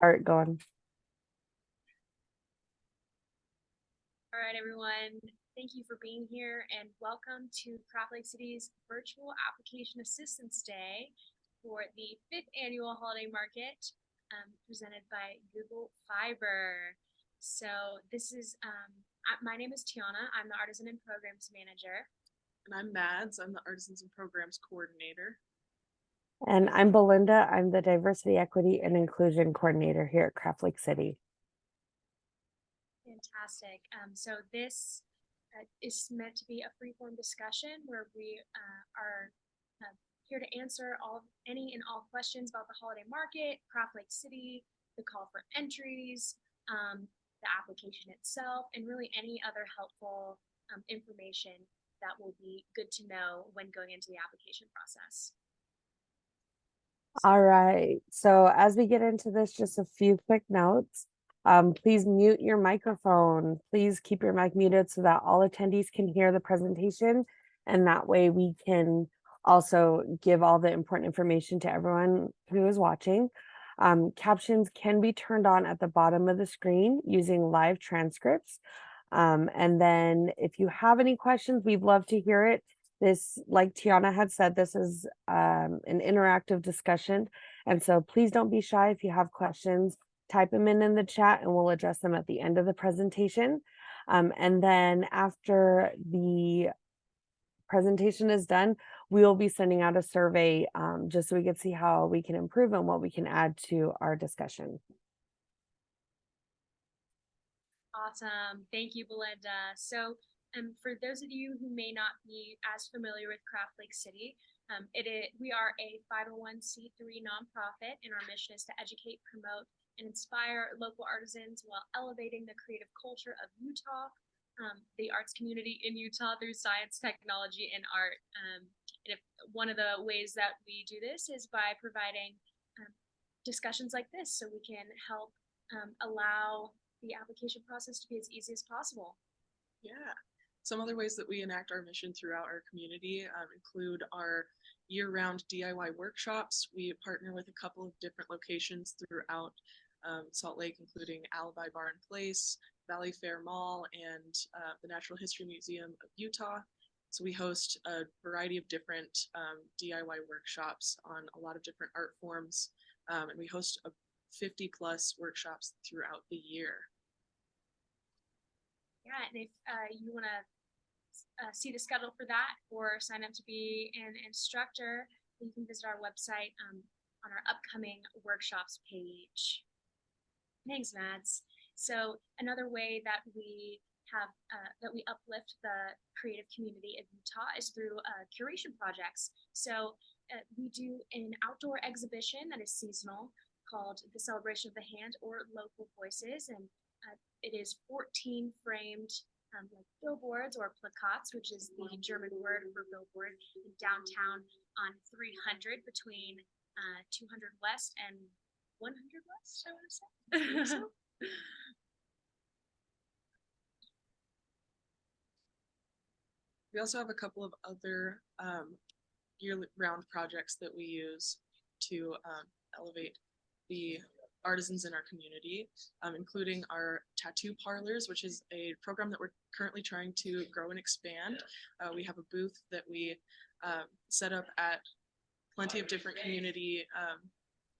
art going. All right, everyone. Thank you for being here and welcome to Craft Lake City's Virtual Application Assistance Day for the 5th Annual Holiday Market presented by Google Fiber. So my name is Tiana. I'm the Artisan and Programs Manager. And I'm Mads. I'm the Artisans and Programs Coordinator. And I'm Belinda. I'm the Diversity, Equity, and Inclusion Coordinator here at Craft Lake City. Fantastic. So this is meant to be a free-form discussion where we are here to answer any and all questions about the holiday market, Craft Lake City, the call for entries, the application itself, and really any other helpful information that will be good to know when going into the application process. All right. So as we get into this, just a few quick notes. Please mute your microphone. Please keep your mic muted so that all attendees can hear the presentation. And that way we can also give all the important information to everyone who is watching. Captions can be turned on at the bottom of the screen using live transcripts. And then if you have any questions, we'd love to hear it. This, like Tiana had said, this is an interactive discussion. And so please don't be shy. If you have questions, type them in the chat and we'll address them at the end of the presentation. And then after the presentation is done, we will be sending out a survey just so we can see how we can improve and what we can add to our discussion. Awesome. Thank you, Belinda. So for those of you who may not be as familiar with Craft Lake City, we are a 501c3 nonprofit, and our mission is to educate, promote, and inspire local artisans while elevating the creative culture of Utah, the arts community in Utah through science, technology, and art. And one of the ways that we do this is by providing discussions like this so we can help allow the application process to be as easy as possible. Yeah. Some other ways that we enact our mission throughout our community include our year-round DIY workshops. We partner with a couple of different locations throughout Salt Lake, including Alibi Bar and Place, Valley Fair Mall, and the Natural History Museum of Utah. So we host a variety of different DIY workshops on a lot of different art forms, and we host 50 plus workshops throughout the year. Yeah, and if you want to see the schedule for that or sign up to be an instructor, you can visit our website on our upcoming workshops page. Thanks, Mads. So another way that we uplift the creative community of Utah is through curation projects. So we do an outdoor exhibition that is seasonal called the Celebration of the Hand, or Local Voices, and it is 14 framed like billboards or plakats, which is the German word for billboard, in downtown on 300 between 200 West and 100 West, I want to say. So. We also have a couple of other year-round projects that we use to elevate the artisans in our community, including our tattoo parlors, which is a program that we're currently trying to grow and expand. We have a booth that we set up at plenty of different community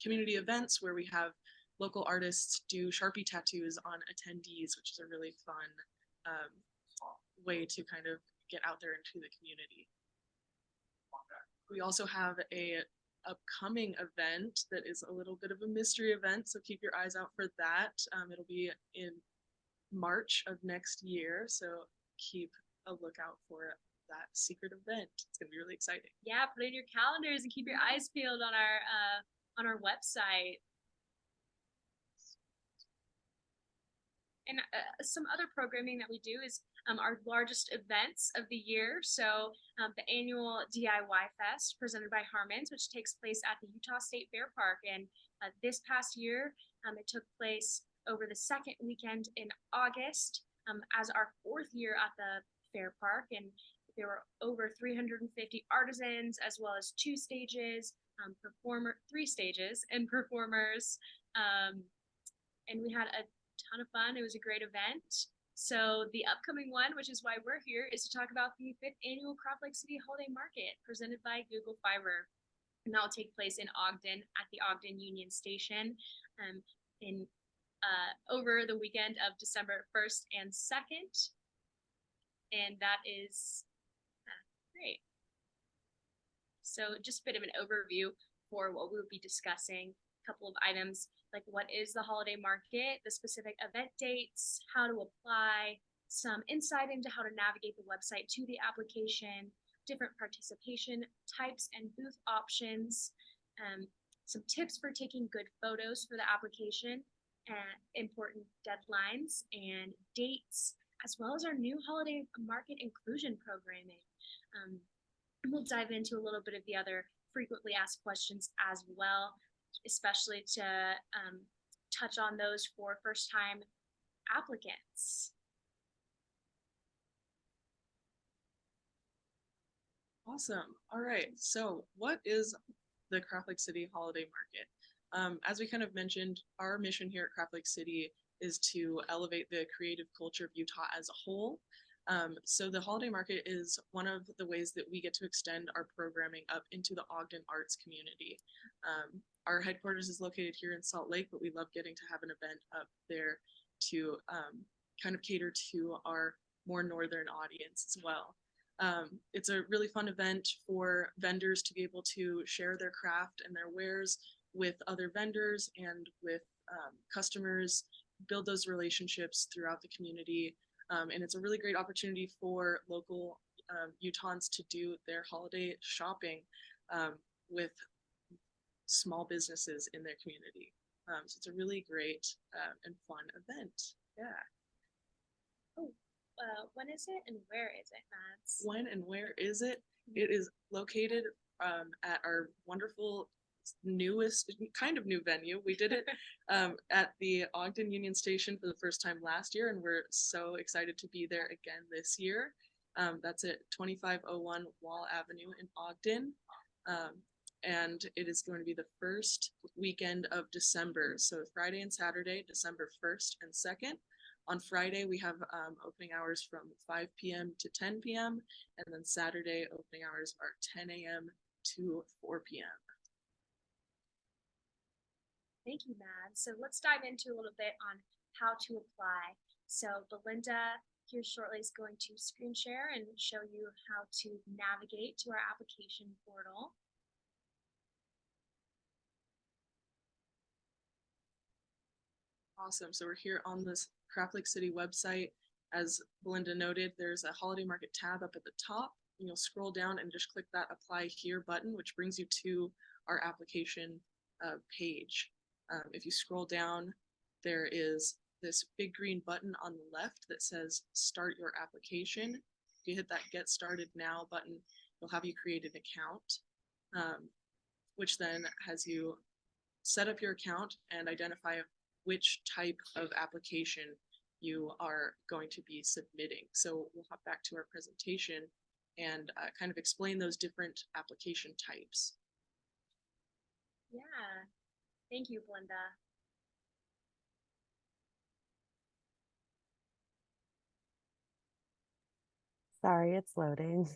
events where we have local artists do Sharpie tattoos on attendees, which is a really fun way to kind of get out there into the community. We also have a upcoming event that is a little bit of a mystery event, so keep your eyes out for that. It'll be in March of next year, so keep a lookout for that secret event. It's gonna be really exciting. Yeah, put it in your calendars and keep your eyes peeled on our website. And some other programming that we do is our largest events of the year. So the annual DIY Fest presented by Harmons, which takes place at the Utah State Fair Park. And this past year, it took place over the second weekend in August as our 4th year at the Fair Park. And there were over 350 artisans, as well as 2 stages, 3 stages, and performers. and we had a ton of fun. It was a great event. So the upcoming one, which is why we're here, is to talk about the 5th annual Craft Lake City Holiday Market presented by Google Fiber. And that will take place in Ogden at the Ogden Union Station in over the weekend of December 1st and 2nd. And that is great. So just a bit of an overview for what we'll be discussing. A couple of items like what is the holiday market, the specific event dates, how to apply, some insight into how to navigate the website to the application, different participation types and booth options, some tips for taking good photos for the application, and important deadlines and dates, as well as our new holiday market inclusion programming. We'll dive into a little bit of the other frequently asked questions as well, especially to touch on those for first-time applicants. Awesome. All right. So what is the Craft Lake City Holiday Market? As we kind of mentioned, our mission here at Craft Lake City is to elevate the creative culture of Utah as a whole. So the holiday market is one of the ways that we get to extend our programming up into the Ogden arts community. Our headquarters is located here in Salt Lake, but we love getting to have an event up there to kind of cater to our more northern audience as well. It's a really fun event for vendors to be able to share their craft and their wares with other vendors and with customers, build those relationships throughout the community. And it's a really great opportunity for local Utahns to do their holiday shopping with small businesses in their community. So it's a really great and fun event. Yeah. Oh, when is it and where is it, Mads? When and where is it? It is located at our wonderful newest kind of new venue. We did it at the Ogden Union Station for the first time last year, and we're so excited to be there again this year. That's at 2501 Wall Avenue in Ogden. And it is going to be the first weekend of December. So Friday and Saturday, December 1st and 2nd. On Friday, we have opening hours from 5 p.m. to 10 p.m. And then Saturday, opening hours are 10 a.m. to 4 p.m. Thank you, Mads. So let's dive into a little bit on how to apply. So Belinda here shortly is going to screen share and show you how to navigate to our application portal. Awesome. So we're here on this Craft Lake City website. As Belinda noted, there's a holiday market tab up at the top. You'll scroll down and just click that apply here button, which brings you to our application page. If you scroll down, there is this big green button on the left that says start your application. If you hit that get started now button, it'll have you create an account, which then has you set up your account and identify which type of application you are going to be submitting. So we'll hop back to our presentation and kind of explain those different application types. Yeah, thank you, Belinda. Sorry, it's loading.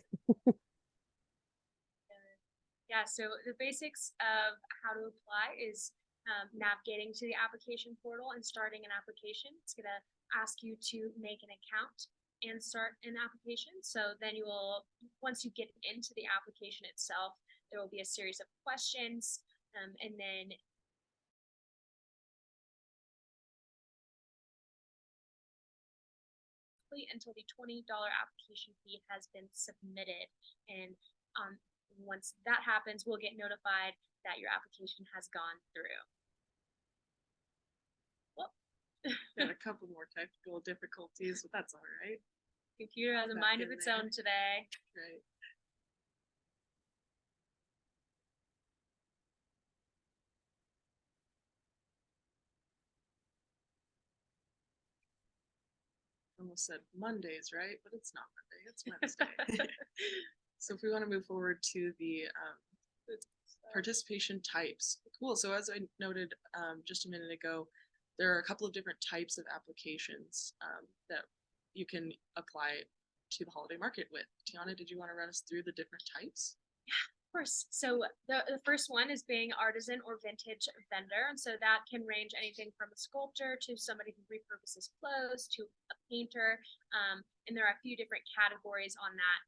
Yeah, so the basics of how to apply is navigating to the application portal and starting an application. It's going to ask you to make an account and start an application. So then you will, once you get into the application itself, there will be a series of questions, and then until the $20 application fee has been submitted. And once that happens, we'll get notified that your application has gone through. Got a couple more technical difficulties, but that's all right. Computer has a mind of its own today. Right. Almost said Mondays, right? But it's not Monday, it's Wednesday. So if we want to move forward to the participation types. Cool. So as I noted just a minute ago, there are a couple of different types of applications that you can apply to the holiday market with. Tiana, did you want to run us through the different types? Course. So the first one is being artisan or vintage vendor. And so that can range anything from a sculptor to somebody who repurposes clothes to a painter. And there are a few different categories on that,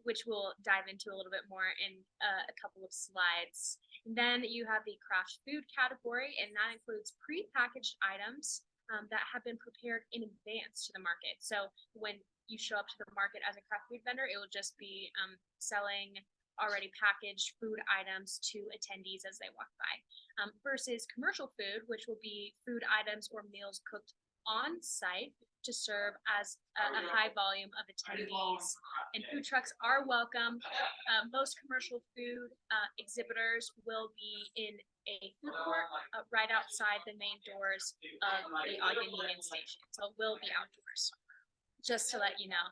which we'll dive into a little bit more in a couple of slides. And then you have the craft food category, and that includes pre-packaged items that have been prepared in advance to the market. So when you show up to the market as a craft food vendor, it will just be selling already packaged food items to attendees as they walk by, versus commercial food, which will be food items or meals cooked on site to serve as a high volume of attendees. And food trucks are welcome. Most commercial food exhibitors will be in a food court right outside the main doors of the Ogden Union Station. So it will be outdoors, just to let you know.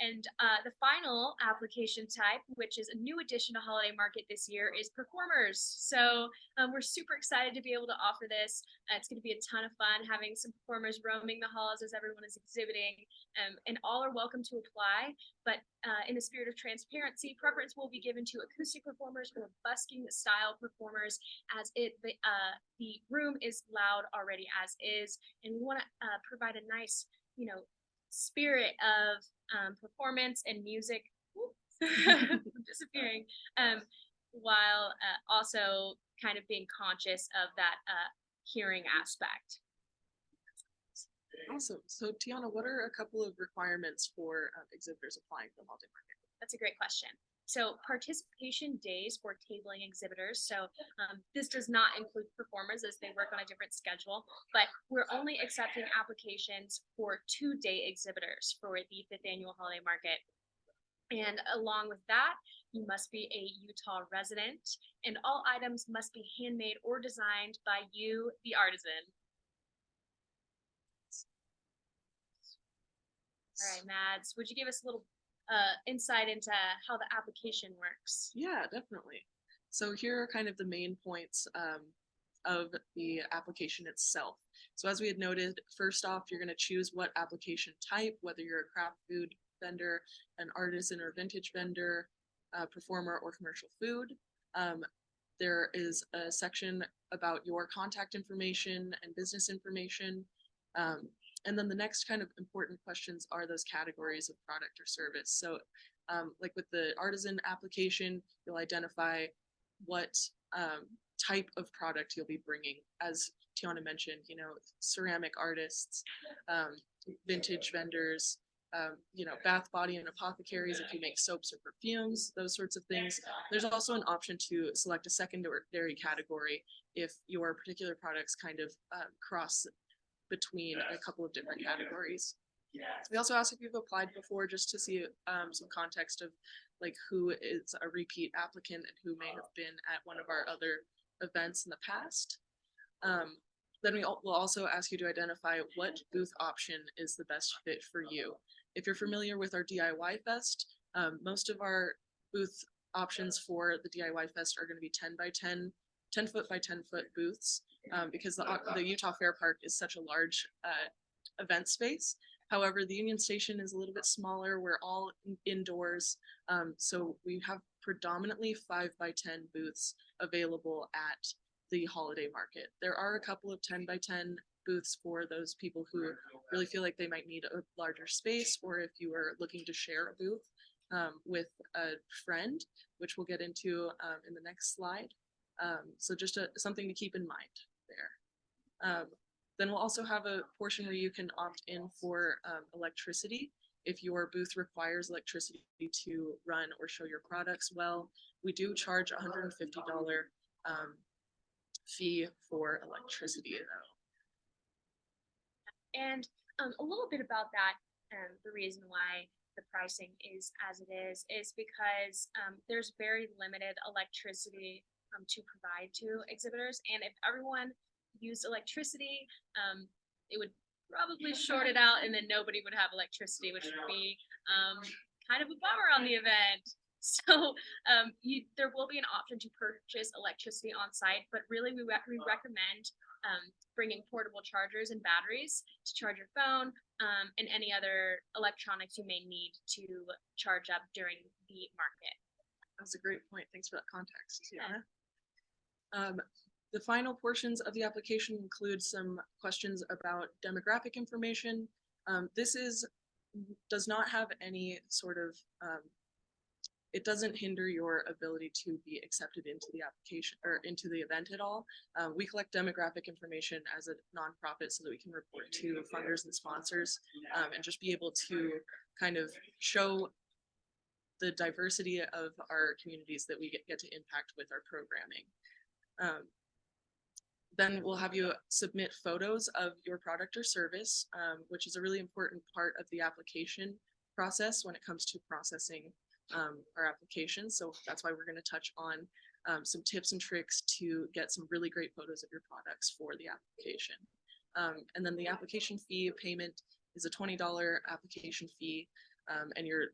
And the final application type, which is a new addition to Holiday Market this year, is performers. So we're super excited to be able to offer this. It's going to be a ton of fun having some performers roaming the halls as everyone is exhibiting, and all are welcome to apply. But in the spirit of transparency, preference will be given to acoustic performers or busking style performers, as the room is loud already as is, and we want to provide a nice, spirit of performance and music disappearing, while also kind of being conscious of that hearing aspect. Awesome. So Tiana, what are a couple of requirements for exhibitors applying for the holiday market? That's a great question. So participation days for tabling exhibitors. So this does not include performers as they work on a different schedule, but we're only accepting applications for 2-day exhibitors for the 5th annual holiday market. And along with that, you must be a Utah resident, and all items must be handmade or designed by you, the artisan. All right, Mads, would you give us a little insight into how the application works? Yeah, definitely. So here are kind of the main points of the application itself. So as we had noted, first off, you're going to choose what application type, whether you're a craft food vendor, an artisan or vintage vendor, performer, or commercial food. There is a section about your contact information and business information. And then the next kind of important questions are those categories of product or service. So like with the artisan application, you'll identify what type of product you'll be bringing. As Tiana mentioned, ceramic artists, vintage vendors, bath, body, and apothecaries if you make soaps or perfumes, those sorts of things. There's also an option to select a secondary category if your particular products kind of cross between a couple of different categories. We also ask if you've applied before, just to see some context of like who is a repeat applicant and who may have been at one of our other events in the past. Then we'll also ask you to identify what booth option is the best fit for you. If you're familiar with our DIY Fest, most of our booth options for the DIY Fest are going to be 10 foot by 10 foot booths, because the Utah Fair Park is such a large event space. However, the Union Station is a little bit smaller. We're all indoors. So we have predominantly 5 by 10 booths available at the holiday market. There are a couple of 10 by 10 booths for those people who really feel like they might need a larger space, or if you are looking to share a booth with a friend, which we'll get into in the next slide. So just something to keep in mind there. Then we'll also have a portion where you can opt in for electricity. If your booth requires electricity to run or show your products well, we do charge a $150 fee for electricity though. And a little bit about that, the reason why the pricing is as it is because there's very limited electricity to provide to exhibitors. And if everyone used electricity, it would probably short it out, and then nobody would have electricity, which would be kind of a bummer on the event. So there will be an option to purchase electricity on site, but really we recommend bringing portable chargers and batteries to charge your phone, and any other electronics you may need to charge up during the market. That's a great point. Thanks for that context, Yeah. Tiana. The final portions of the application include some questions about demographic information. This does not have any sort of, it doesn't hinder your ability to be accepted into the application or into the event at all. We collect demographic information as a nonprofit so that we can report to funders and sponsors, and just be able to kind of show the diversity of our communities that we get to impact with our programming. Then we'll have you submit photos of your product or service, which is a really important part of the application process when it comes to processing our applications. So that's why we're going to touch on some tips and tricks to get some really great photos of your products for the application. And then the application fee payment is a $20 application fee, and your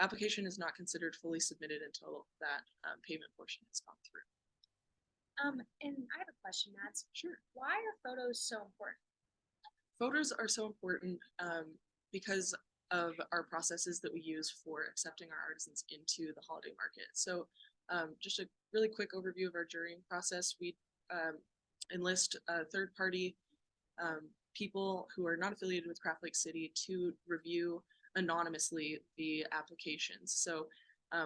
application is not considered fully submitted until that payment portion has gone through. And I have a question, Mads. Sure. Why are photos so important? Photos are so important because of our processes that we use for accepting our artisans into the holiday market. So just a really quick overview of our jurying process. We enlist third-party people who are not affiliated with Craft Lake City to review anonymously the applications. So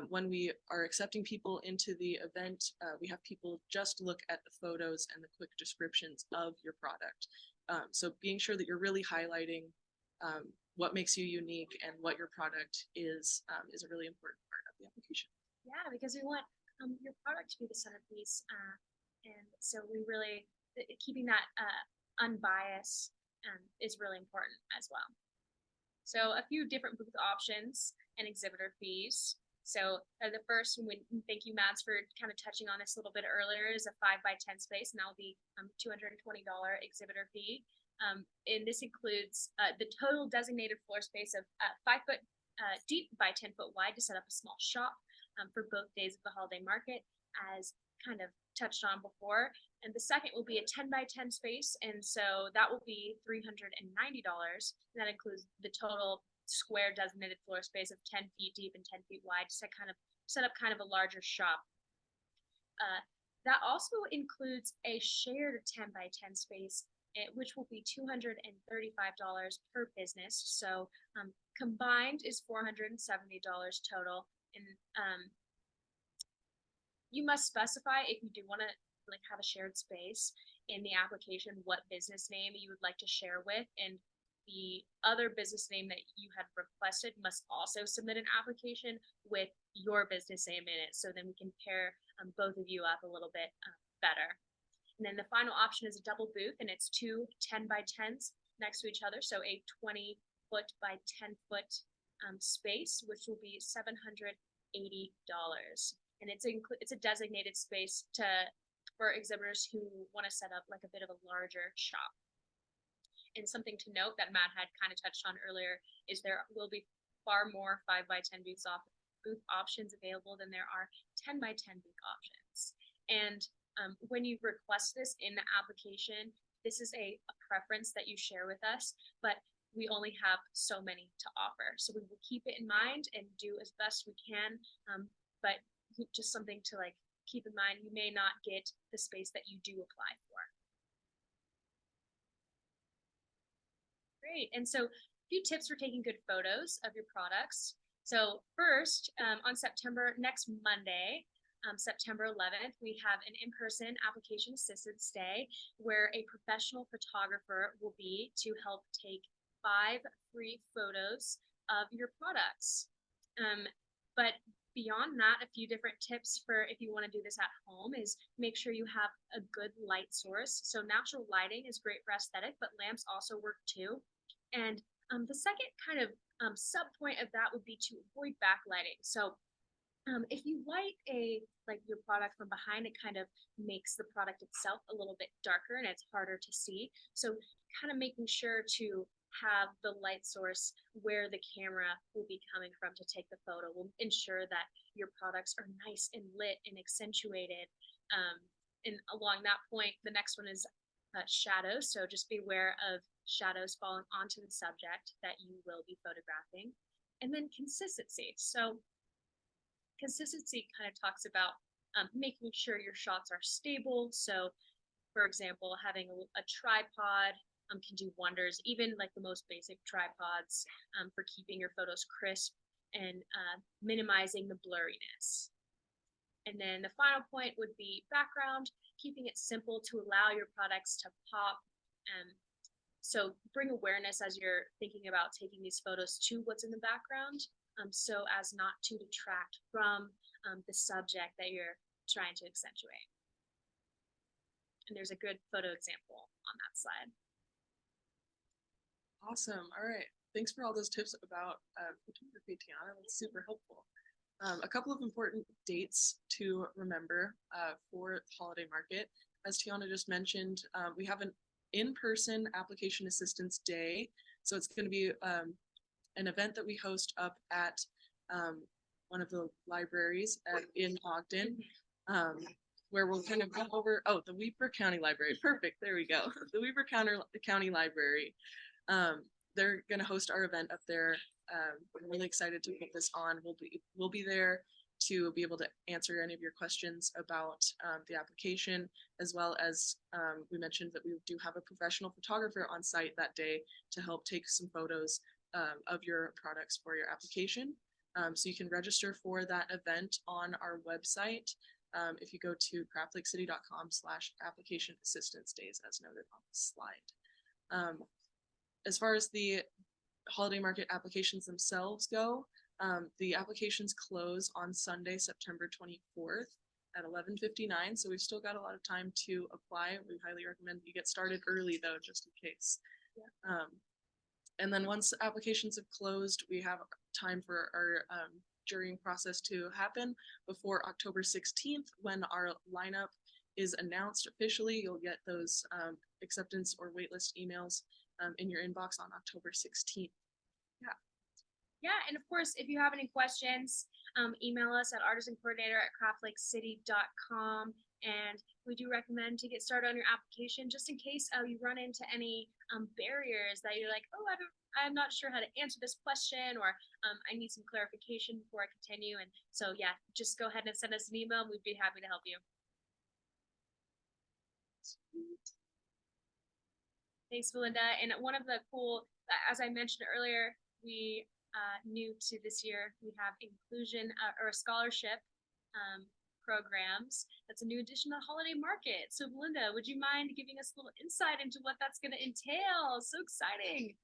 when we are accepting people into the event, we have people just look at the photos and the quick descriptions of your product. So being sure that you're really highlighting what makes you unique and what your product is a really important part of the application. Yeah, because we want your product to be the centerpiece, and so we really keeping that unbiased is really important as well. So a few different booth options and exhibitor fees. So the first, and thank you, Mads, for kind of touching on this a little bit earlier, is a 5x10 space, and that will be $220 exhibitor fee. And this includes the total designated floor space of 5 foot deep by 10 foot wide to set up a small shop for both days of the holiday market, as kind of touched on before. And the second will be a 10x10 space, and so that will be $390. And that includes the total square designated floor space of 10 feet deep and 10 feet wide to set up kind of a larger shop. That also includes a shared 10x10 space, which will be $235 per business. So combined is $470 total. And you must specify, if you do want to like have a shared space in the application, what business name you would like to share with, and the other business name that you had requested must also submit an application with your business name in it, so then we can pair both of you up a little bit better. And then the final option is a double booth, and it's two 10x10s next to each other, so a 20 foot by 10 foot space, which will be $780. And it's a designated space for exhibitors who want to set up like a bit of a larger shop. And something to note that Matt had kind of touched on earlier is there will be far more 5x10 booth options available than there are 10x10 booth options. And when you request this in the application, this is a preference that you share with us, but we only have so many to offer. So we will keep it in mind and do as best we can, but just something to like keep in mind, you may not get the space that you do apply for. Great. And so a few tips for taking good photos of your products. So first, on next Monday, September 11th, we have an in-person application assistance day where a professional photographer will be to help take 5 free photos of your products. But beyond that, a few different tips for if you want to do this at home is make sure you have a good light source. So natural lighting is great for aesthetic, but lamps also work too. And the second kind of sub point of that would be to avoid backlighting. So if you light your product from behind, it kind of makes the product itself a little bit darker and it's harder to see. So kind of making sure to have the light source where the camera will be coming from to take the photo will ensure that your products are nice and lit and accentuated. And along that point, the next one is shadows. So just be aware of shadows falling onto the subject that you will be photographing. And then consistency. So consistency kind of talks about making sure your shots are stable. So for example, having a tripod can do wonders, even like the most basic tripods for keeping your photos crisp and minimizing the blurriness. And then the final point would be background, keeping it simple to allow your products to pop. So bring awareness as you're thinking about taking these photos to what's in the background, so as not to detract from the subject that you're trying to accentuate. And there's a good photo example on that slide. Awesome. All right. Thanks for all those tips about photography, Tiana. That's super helpful. A couple of important dates to remember for the holiday market. As Tiana just mentioned, we have an in-person application assistance day. So it's going to be an event that we host up at one of the libraries in Ogden, where we'll kind of go over, the Weber County Library. Perfect. There we go. The Weber County Library. They're going to host our event up there. I'm really excited to put this on. We'll be there to be able to answer any of your questions about the application, as well as we mentioned that we do have a professional photographer on site that day to help take some photos of your products for your application. So you can register for that event on our website. If you go to craftlakeCity.com/application assistance days, as noted on the slide. As far as the holiday market applications themselves go, the applications close on Sunday, September 24th at 11:59. So we've still got a lot of time to apply. We highly recommend you get started early though, just in case. Yeah. And then once applications have closed, we have time for our jurying process to happen before October 16th, when our lineup is announced officially. You'll get those acceptance or waitlist emails in your inbox on October 16th. Yeah, and of course, if you have any questions, email us at artisancoordinator@craftlakeCity.com. And we do recommend to get started on your application just in case you run into any barriers that you're like, oh, I'm not sure how to answer this question, or I need some clarification before I continue. And so, yeah, just go ahead and send us an email. We'd be happy to help you. Thanks, Belinda. And one of the cool, as I mentioned earlier, we new to this year, we have inclusion or a scholarship programs. That's a new addition to the holiday market. So Belinda, would you mind giving us a little insight into what that's going to entail? So exciting.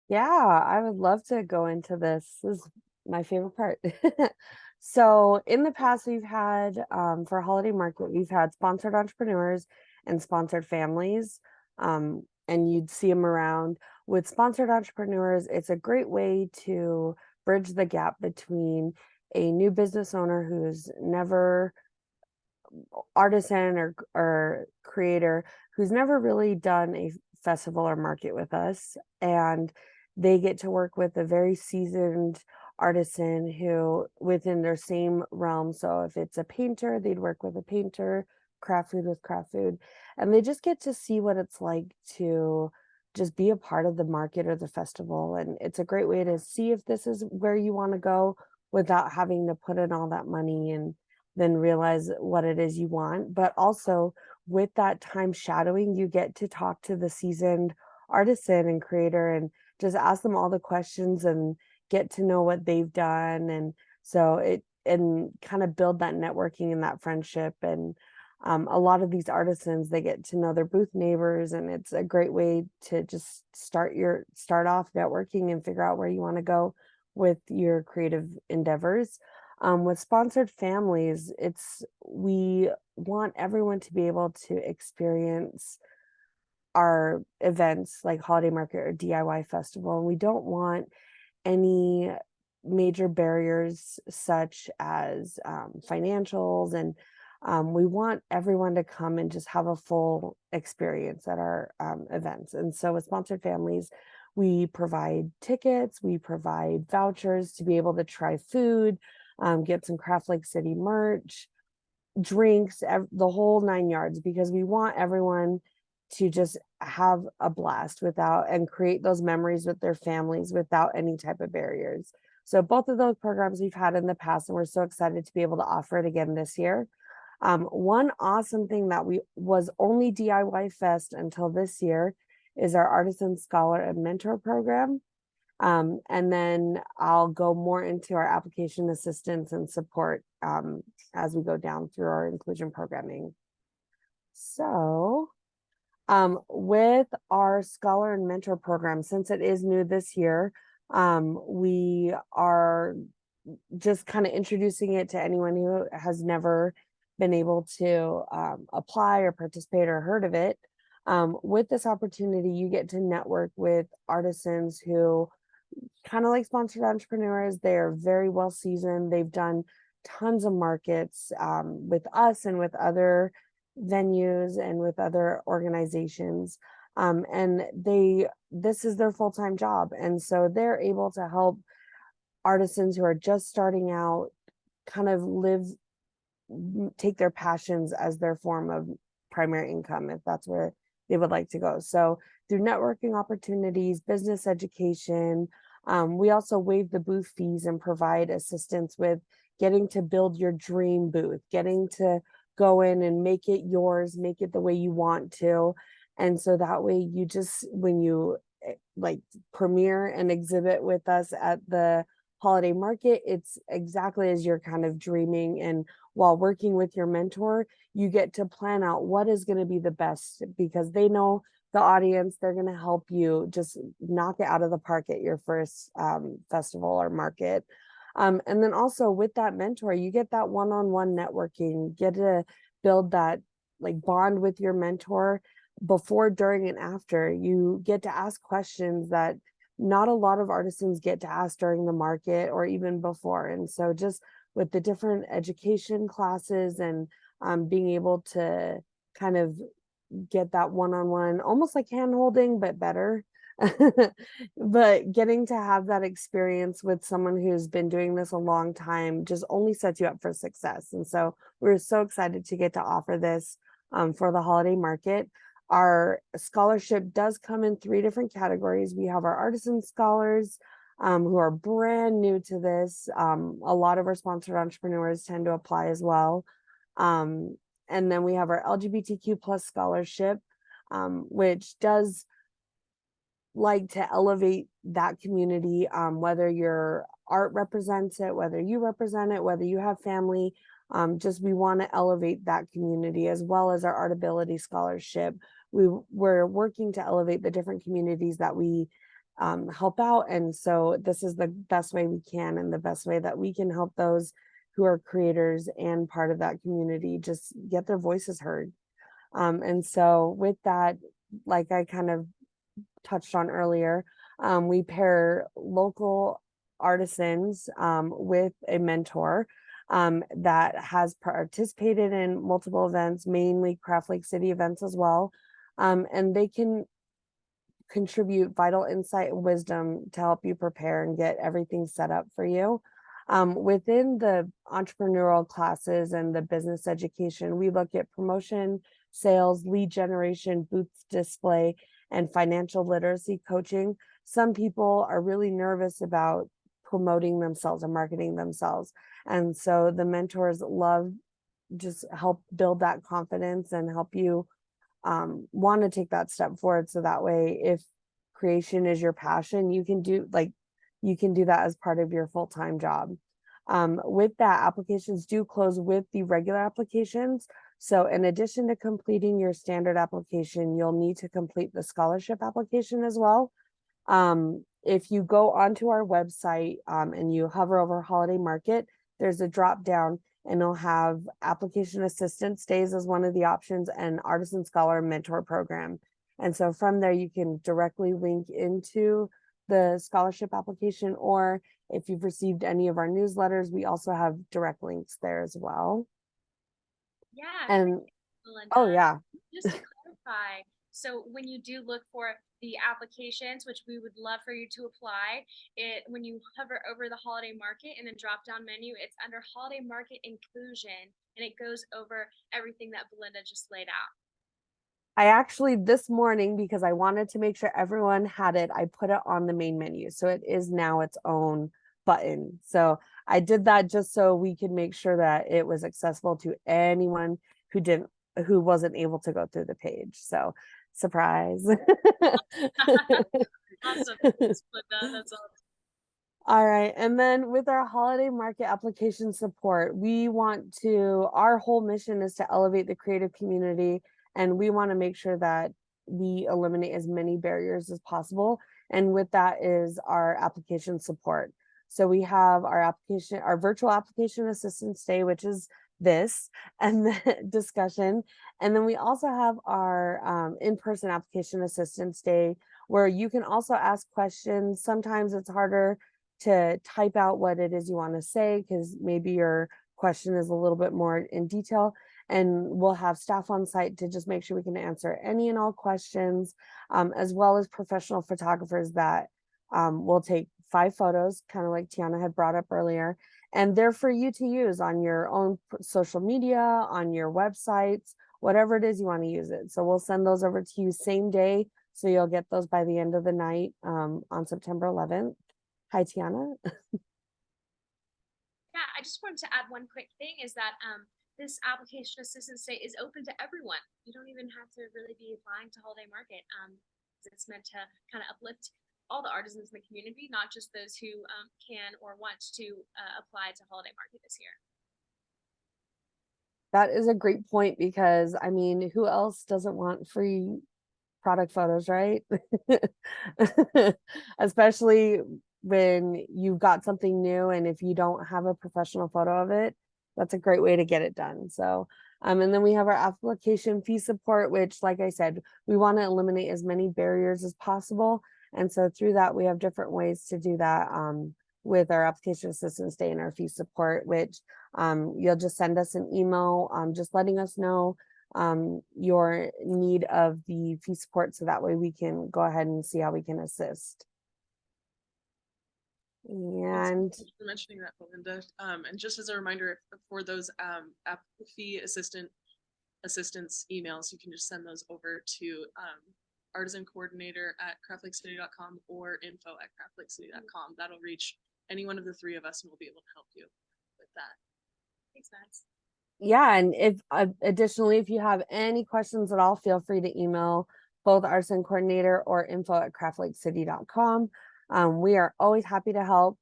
Yeah, I would love to go into this. This is my favorite part. So in the past, we've had, for holiday market, we've had sponsored entrepreneurs and sponsored families, and you'd see them around. With sponsored entrepreneurs, it's a great way to bridge the gap between a new business owner who's never artisan or creator who's never really done a festival or market with us, and they get to work with a very seasoned artisan who within their same realm. So if it's a painter, they'd work with a painter, craft food with craft food, and they just get to see what it's like to just be a part of the market or the festival. And it's a great way to see if this is where you want to go without having to put in all that money and then realize what it is you want. But also with that time shadowing, you get to talk to the seasoned artisan and creator and just ask them all the questions and get to know what they've done. And so and kind of build that networking and that friendship. And a lot of these artisans, they get to know their booth neighbors, and it's a great way to just start off networking and figure out where you want to go with your creative endeavors. With sponsored families, we want everyone to be able to experience our events like holiday market or DIY festival. And we don't want any major barriers such as financials, and we want everyone to come and just have a full experience at our events. And so with sponsored families, we provide tickets, we provide vouchers to be able to try food, get some Craft Lake City merch. drinks, the whole 9 yards, because we want everyone to just have a blast without and create those memories with their families without any type of barriers. So both of those programs we've had in the past, and we're so excited to be able to offer it again this year. One awesome thing that was only DIY Fest until this year is our Artisan Scholar and Mentor program. And then I'll go more into our application assistance and support as we go down through our inclusion programming. So with our Scholar and Mentor program, since it is new this year, we are just kind of introducing it to anyone who has never been able to apply or participate or heard of it. With this opportunity, you get to network with artisans who kind of like sponsored entrepreneurs. They're very well seasoned. They've done tons of markets with us and with other venues and with other organizations. And this is their full-time job. And so they're able to help artisans who are just starting out kind of take their passions as their form of primary income, if that's where they would like to go. So through networking opportunities, business education, we also waive the booth fees and provide assistance with getting to build your dream booth, getting to go in and make it yours, make it the way you want to. And so that way you just, when you like premiere and exhibit with us at the holiday market, it's exactly as you're kind of dreaming. And while working with your mentor, you get to plan out what is going to be the best, because they know the audience. They're going to help you just knock it out of the park at your first festival or market. And then also with that mentor, you get that one-on-one networking, get to build that like bond with your mentor before, during, and after. You get to ask questions that not a lot of artisans get to ask during the market or even before. And so just with the different education classes and being able to kind of get that one-on-one, almost like hand holding, but better. But getting to have that experience with someone who's been doing this a long time just only sets you up for success. And so we're so excited to get to offer this for the holiday market. Our scholarship does come in 3 different categories. We have our artisan scholars who are brand new to this. A lot of our sponsored entrepreneurs tend to apply as well. And then we have our LGBTQ plus scholarship, which does like to elevate that community, whether your art represents it, whether you represent it, whether you have family. Just we want to elevate that community, as well as our Artability Scholarship. We're working to elevate the different communities that we help out. And so this is the best way we can, and the best way that we can help those who are creators and part of that community just get their voices heard. And so with that, like I kind of touched on earlier, we pair local artisans with a mentor that has participated in multiple events, mainly Craft Lake City events as well. And they can contribute vital insight and wisdom to help you prepare and get everything set up for you. Within the entrepreneurial classes and the business education, we look at promotion, sales, lead generation, booth display, and financial literacy coaching. Some people are really nervous about promoting themselves and marketing themselves. And so the mentors love just help build that confidence and help you want to take that step forward. So that way, if creation is your passion, you can do that as part of your full-time job. With that, applications do close with the regular applications. So in addition to completing your standard application, you'll need to complete the scholarship application as well. If you go onto our website and you hover over Holiday Market, there's a drop down and it'll have application assistance stays as one of the options, and Artisan Scholar Mentor Program. And so from there, you can directly link into the scholarship application, or if you've received any of our newsletters, we also have direct links there as well. Yeah. And Melinda, oh yeah, just to clarify, so when you do look for the applications, which we would love for you to apply, when you hover over the holiday market in the drop down menu, it's under holiday market inclusion. and it goes over everything that Belinda just laid out. I actually this morning, because I wanted to make sure everyone had it, I put it on the main menu. So it is now its own button. So I did that just so we could make sure that it was accessible to anyone who wasn't able to go through the page. So surprise. Awesome. Thanks, Belinda. That's all. All right. And then with our holiday market application support, our whole mission is to elevate the creative community, and we want to make sure that we eliminate as many barriers as possible. And with that is our application support. So we have our virtual application assistance day, which is this and the discussion. And then we also have our in-person application assistance day, where you can also ask questions. Sometimes it's harder to type out what it is you want to say because maybe your question is a little bit more in detail, and we'll have staff on site to just make sure we can answer any and all questions, as well as professional photographers that will take 5 photos, kind of like Tiana had brought up earlier, and they're for you to use on your own social media, on your websites, whatever it is you want to use it. So we'll send those over to you same day, so you'll get those by the end of the night on September 11th. Hi, Tiana. Yeah, I just wanted to add one quick thing is that this application assistance day is open to everyone. You don't even have to really be applying to Holiday Market. It's meant to kind of uplift all the artisans in the community, not just those who can or want to apply to Holiday Market this year. That is a great point, because I mean, who else doesn't want free product photos, right? Especially when you've got something new, and if you don't have a professional photo of it, that's a great way to get it done. So and then we have our application fee support, which, like I said, we want to eliminate as many barriers as possible. And so through that, we have different ways to do that with our application assistance day and our fee support, which you'll just send us an email just letting us know your need of the fee support, so that way we can go ahead and see how we can assist. And Thanks for mentioning that, Belinda. And just as a reminder, for those app fee assistance emails, you can just send those over to artisancoordinator@craftlakeCity.com or info@craftlakeCity.com. That'll reach any one of the 3 of us, and we'll be able to help you with that. Thanks, Max. yeah, and if additionally, if you have any questions at all, feel free to email both Artisan Coordinator or info@craftlakeCity.com. We are always happy to help.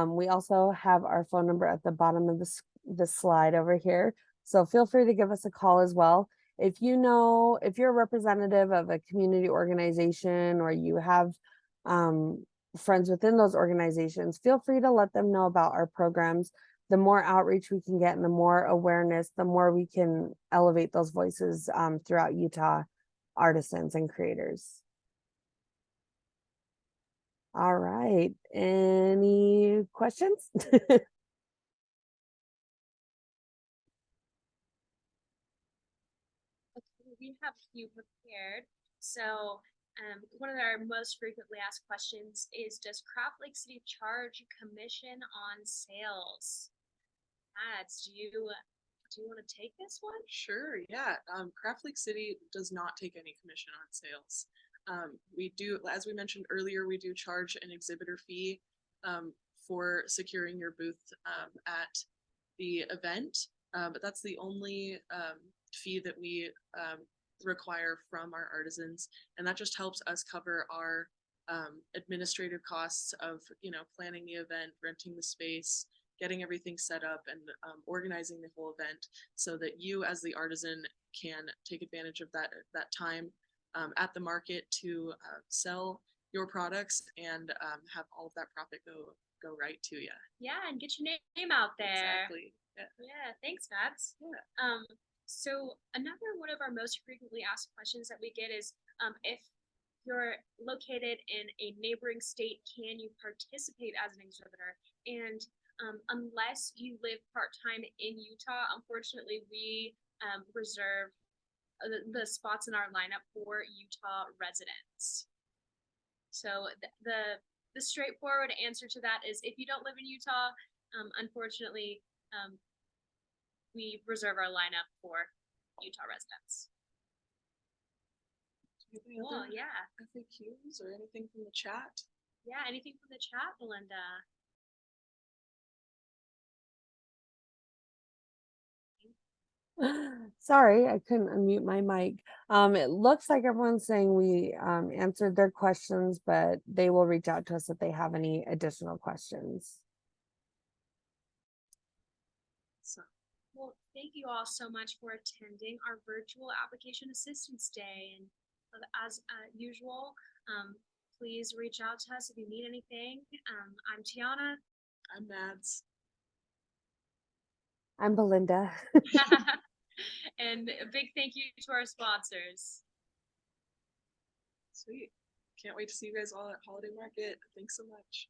We also have our phone number at the bottom of the slide over here, so feel free to give us a call as well. If you're a representative of a community organization, or you have friends within those organizations, feel free to let them know about our programs. The more outreach we can get and the more awareness, the more we can elevate those voices throughout Utah, artisans and creators. All right, any questions? Okay, we have a few prepared. So one of our most frequently asked questions is, does Craft Lake City charge commission on sales? Ads, do you want to take this one? Sure, yeah. Craft Lake City does not take any commission on sales. We do, as we mentioned earlier, we do charge an exhibitor fee for securing your booth at the event, but that's the only fee that we require from our artisans, and that just helps us cover our administrative costs of planning the event, renting the space, getting everything set up, and organizing the whole event, so that you as the artisan can take advantage of that time at the market to sell your products and have all of that profit go right to you. Yeah, and get your name out there. Exactly. Yeah, thanks, Max. Yeah. So another one of our most frequently asked questions that we get is, if you're located in a neighboring state, can you participate as an exhibitor? And unless you live part-time in Utah, unfortunately, we reserve the spots in our lineup for Utah residents. So the straightforward answer to that is, if you don't live in Utah, unfortunately, we reserve our lineup for Utah residents. Do you have any Cool, other yeah. FAQs or anything from the chat? Yeah, anything from the chat, Belinda? Sorry, I couldn't unmute my mic. It looks like everyone's saying we answered their questions, but they will reach out to us if they have any additional questions. So, Well, thank you all so much for attending our virtual application assistance day. And as usual, please reach out to us if you need anything. I'm Tiana. I'm Mads. I'm Belinda. And a big thank you to our sponsors. Sweet. Can't wait to see you guys all at Holiday Market. Thanks so much.